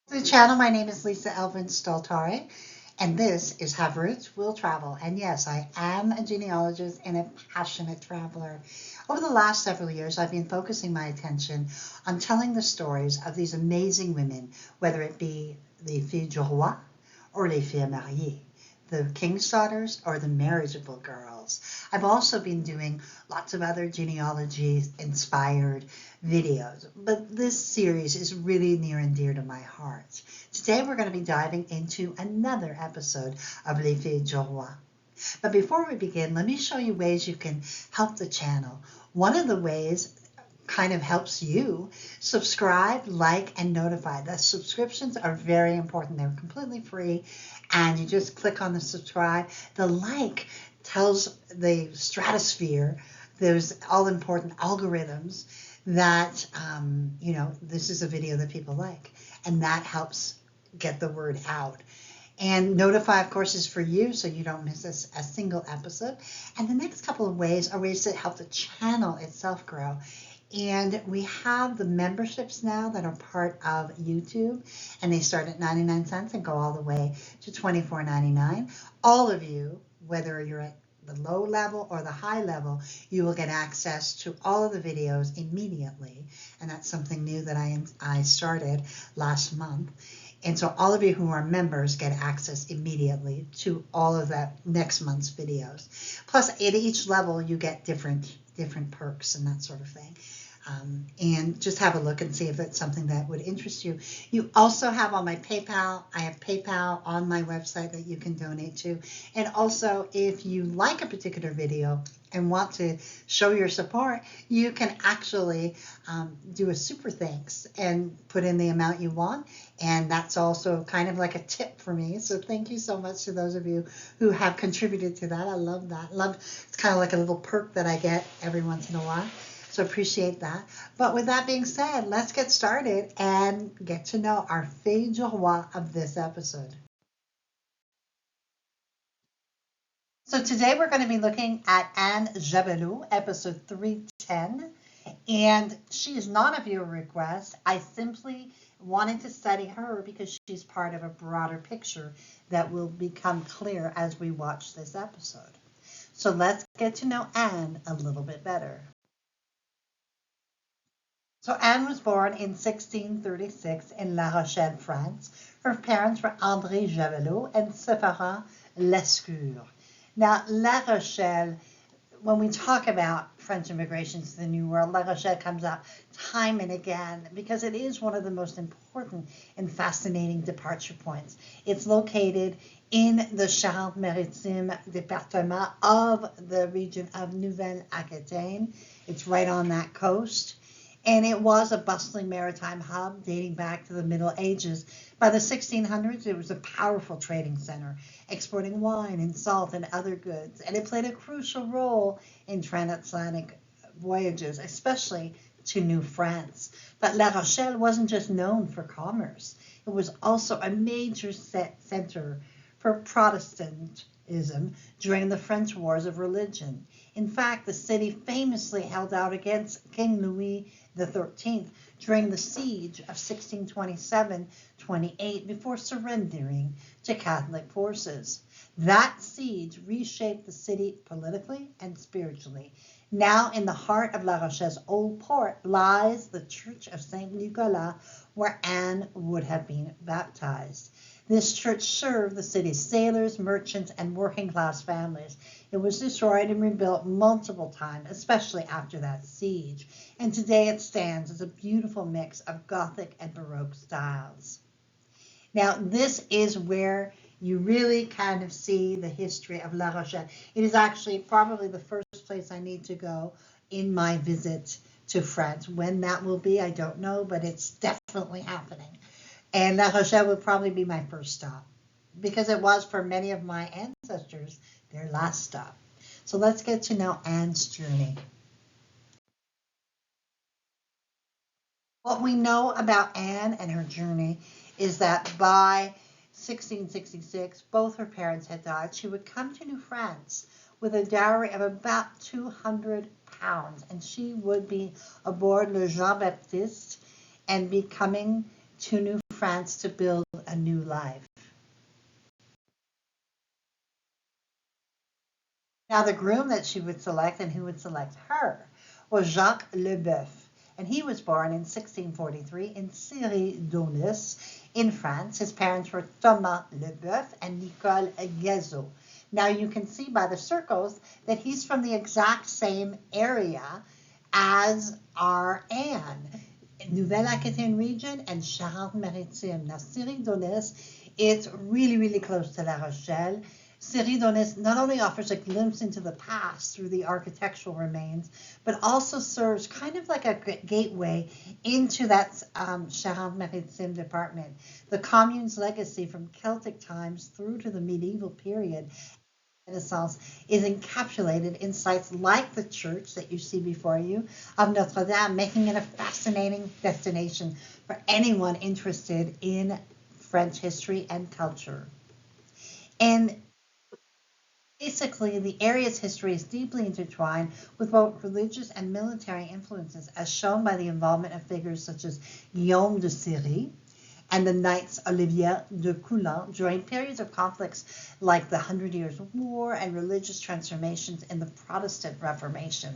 To the channel. My name is Lisa Elvin Staltare, and this is Have Roots Will Travel. And yes, I am a genealogist and a passionate traveler. Over the last several years, I've been focusing my attention on telling the stories of these amazing women, whether it be les filles du roi or les filles mariées, the king's daughters or the marriageable girls. I've also been doing lots of other genealogy inspired videos, but this series is really near and dear to my heart. Today we're going to be diving into another episode of Les Filles du Roi. But before we begin, let me show you ways you can help the channel. One of the ways kind of helps you subscribe, like, and notify. The subscriptions are very important. They're completely free, and you just click on the subscribe. The like tells the stratosphere, those all important algorithms, that this is a video that people like, and that helps get the word out. And notify, of course, is for you, so you don't miss a single episode. And the next couple of ways are ways to help the channel itself grow. And we have the memberships now that are part of YouTube, and they start at 99 cents and go all the way to $24.99. All of you, whether you're at the low level or the high level, you will get access to all of the videos immediately. And that's something new that I started last month. And so all of you who are members get access immediately to all of that next month's videos. Plus, at each level, you get different perks and that sort of thing. And just have a look and see if it's something that would interest you. You also have on my PayPal. I have PayPal on my website that you can donate to. And also, if you like a particular video and want to show your support, you can actually do a super thanks and put in the amount you want. And that's also kind of like a tip for me. So thank you so much to those of you who have contributed to that. I love that. It's kind of like a little perk that I get every once in a while. So appreciate that. But with that being said, let's get started and get to know our Filles du Roi of this episode. So today we're going to be looking at Anne Javelot, episode 310. And she is not a viewer request. I simply wanted to study her because she's part of a broader picture that will become clear as we watch this episode. So let's get to know Anne a little bit better. So Anne was born in 1636 in La Rochelle, France. Her parents were André Javelot and Sepharin Lescure. Now, La Rochelle, when we talk about French immigration to the New World, La Rochelle comes up time and again because it is one of the most important and fascinating departure points. It's located in the Charente-Maritime department of the region of Nouvelle-Aquitaine. It's right on that coast. And it was a bustling maritime hub dating back to the Middle Ages. By the 1600s, it was a powerful trading center, exporting wine and salt and other goods. And it played a crucial role in transatlantic voyages, especially to New France. But La Rochelle wasn't just known for commerce. It was also a major center for Protestantism during the French Wars of Religion. In fact, the city famously held out against King Louis XIII during the siege of 1627-28 before surrendering to Catholic forces. That siege reshaped the city politically and spiritually. Now, in the heart of La Rochelle's old port lies the Church of Saint Nicolas, where Anne would have been baptized. This church served the city's sailors, merchants, and working-class families. It was destroyed and rebuilt multiple times, especially after that siege. And today it stands as a beautiful mix of Gothic and Baroque styles. Now, this is where you really kind of see the history of La Rochelle. It is actually probably the first place I need to go in my visit to France. When that will be, I don't know, but it's definitely happening. And La Rochelle would probably be my first stop because it was for many of my ancestors their last stop. So let's get to know Anne's journey. What we know about Anne and her journey is that by 1666, both her parents had died. She would come to New France with a dowry of about 200 pounds, and she would be aboard Le Jean Baptiste and be coming to New France to build a new life. Now, the groom that she would select and who would select her was Jacques Leboeuf. And he was born in 1643 in Syrie-Daunis in France. His parents were Thomas Leboeuf and Nicole Guezot. Now, you can see by the circles that he's from the exact same area as our Anne. Nouvelle-Aquitaine region and Charente-Maritime. Now, Syrie-Daunis is really, really close to La Rochelle. Syrie-Daunis not only offers a glimpse into the past through the architectural remains, but also serves kind of like a gateway into that Charente-Maritime department. The commune's legacy from Celtic times through to the medieval period Renaissance is encapsulated in sites like the church that you see before you of Notre Dame, making it a fascinating destination for anyone interested in French history and culture. And basically, the area's history is deeply intertwined with both religious and military influences, as shown by the involvement of figures such as Guillaume de Syrie and the Knights Olivier de Coulon during periods of conflicts like the Hundred Years' War and religious transformations in the Protestant Reformation.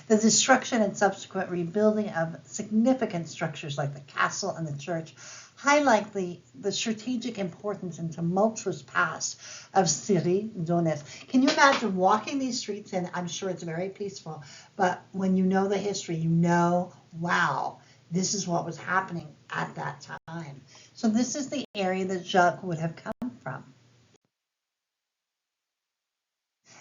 The destruction and subsequent rebuilding of significant structures like the castle and the church highlight the strategic importance and tumultuous past of Syrie-Daunis. Can you imagine walking these streets? And I'm sure it's very peaceful, but when you know the history, you know, wow, this is what was happening at that time. So this is the area that Jacques would have come from.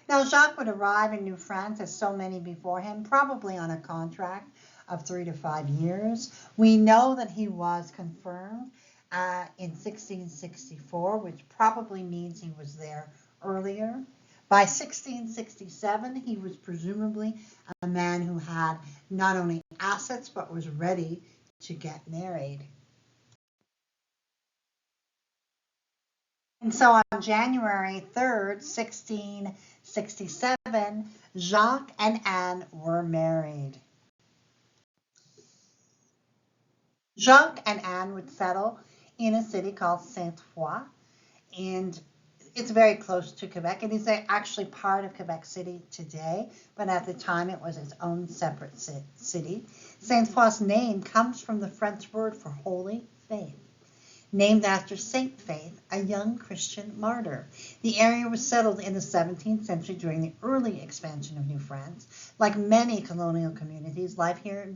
Now, Jacques would arrive in New France, as so many before him, probably on a contract of 3 to 5 years. We know that he was confirmed in 1664, which probably means he was there earlier. By 1667, he was presumably a man who had not only assets, but was ready to get married. And so on January 3rd, 1667, Jacques and Anne were married. Jacques and Anne would settle in a city called Sainte-Foy, and it's very close to Quebec. It is actually part of Quebec City today, but at the time it was its own separate city. Sainte-Foy's name comes from the French word for holy faith, named after Saint Faith, a young Christian martyr. The area was settled in the 17th century during the early expansion of New France. Like many colonial communities, life here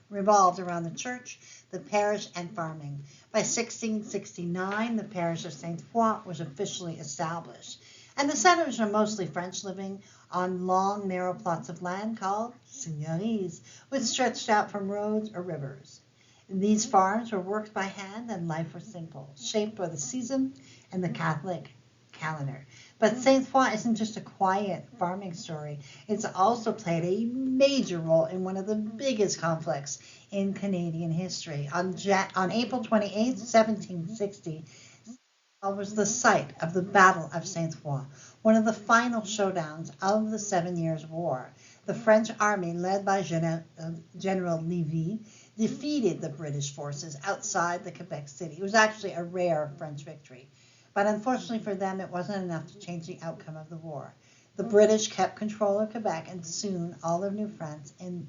revolved around the church, the parish, and farming. By 1669, the parish of Sainte-Foy was officially established, and the settlers were mostly French, living on long, narrow plots of land called seigneuries, which stretched out from roads or rivers. These farms were worked by hand and life was simple, shaped by the season and the Catholic calendar. But Sainte-Foy isn't just a quiet farming story. It's also played a major role in one of the biggest conflicts in Canadian history. On April 28, 1760, was the site of the Battle of Sainte-Foy, one of the final showdowns of the 7 Years' War. The French army, led by General Lévis, defeated the British forces outside the Quebec City. It was actually a rare French victory. But unfortunately for them, it wasn't enough to change the outcome of the war. The British kept control of Quebec and soon all of New France, and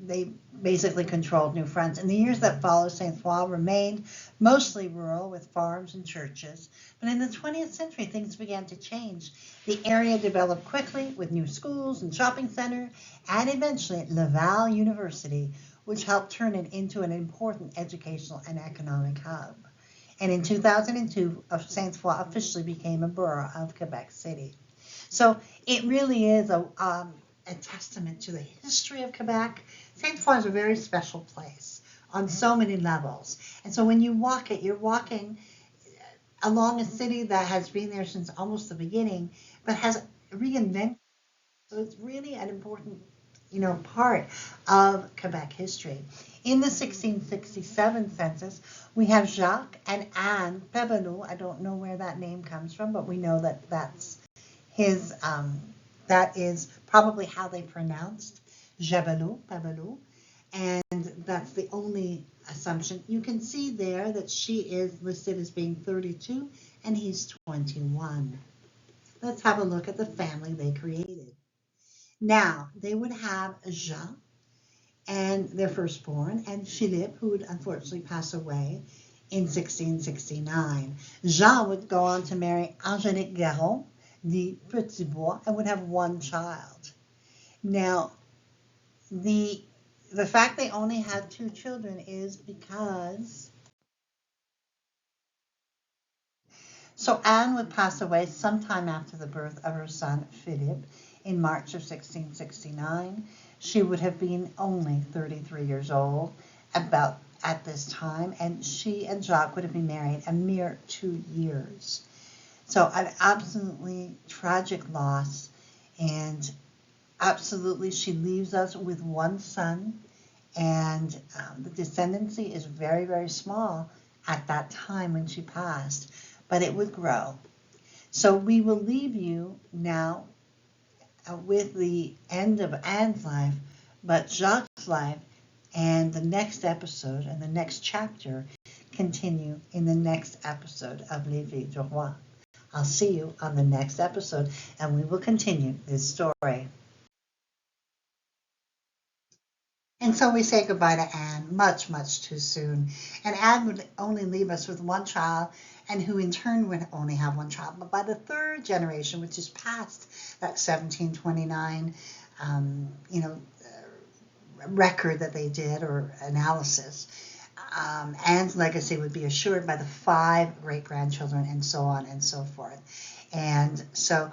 they basically controlled New France. In the years that followed, Sainte-Foy remained mostly rural with farms and churches. But in the 20th century, things began to change. The area developed quickly with new schools and shopping centers, and eventually Laval University, which helped turn it into an important educational and economic hub. And in 2002, Sainte-Foy officially became a borough of Quebec City. So it really is a testament to the history of Quebec. Sainte-Foy is a very special place on so many levels. And so when you walk it, you're walking along a city that has been there since almost the beginning, but has reinvented. So it's really an important part of Quebec history. In the 1667 census, we have Jacques and Anne Javelot. I don't know where that name comes from, but we know that that's his, that is probably how they pronounced Javelot. And that's the only assumption. You can see there that she is listed as being 32 and he's 21. Let's have a look at the family they created. Now, they would have Jean and their firstborn, and Philippe, who would unfortunately pass away in 1669. Jean would go on to marry Angélique Garon, the Petit Bois, and would have one child. Now, the fact they only had two children is because Anne would pass away sometime after the birth of her son Philippe in March of 1669. She would have been only 33 years old about at this time, and she and Jacques would have been married a mere 2 years. So an absolutely tragic loss, and absolutely she leaves us with one son, and the descendancy is very, very small at that time when she passed, but it would grow. So we will leave you now with the end of Anne's life, but Jacques' life and the next episode and the next chapter continue in the next episode of Les Filles du Roi. I'll see you on the next episode, and we will continue this story. And so we say goodbye to Anne much, much too soon. And Anne would only leave us with one child, and who in turn would only have one child. But by the third generation, which is past that 1729, record that they did or analysis, Anne's legacy would be assured by the 5 great-grandchildren and so on and so forth. And so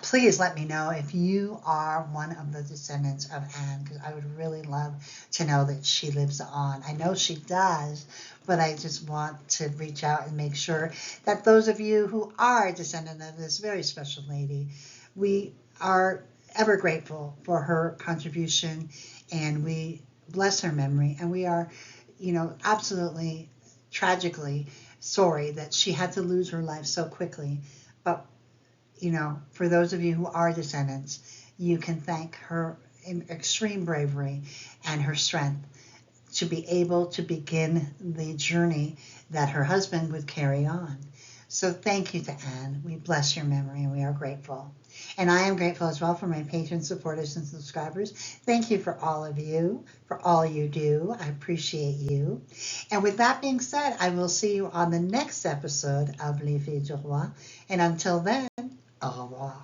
please let me know if you are one of the descendants of Anne, because I would really love to know that she lives on. I know she does, but I just want to reach out and make sure that those of you who are a descendant of this very special lady, we are ever grateful for her contribution, and we bless her memory, and we are, absolutely tragically sorry that she had to lose her life so quickly. But for those of you who are descendants, you can thank her extreme bravery and her strength to be able to begin the journey that her husband would carry on. So thank you to Anne. We bless your memory, and we are grateful. And I am grateful as well for my patrons, supporters, and subscribers. Thank you for all of you, for all you do. I appreciate you. And with that being said, I will see you on the next episode of Les Filles du Roi. And until then, au revoir.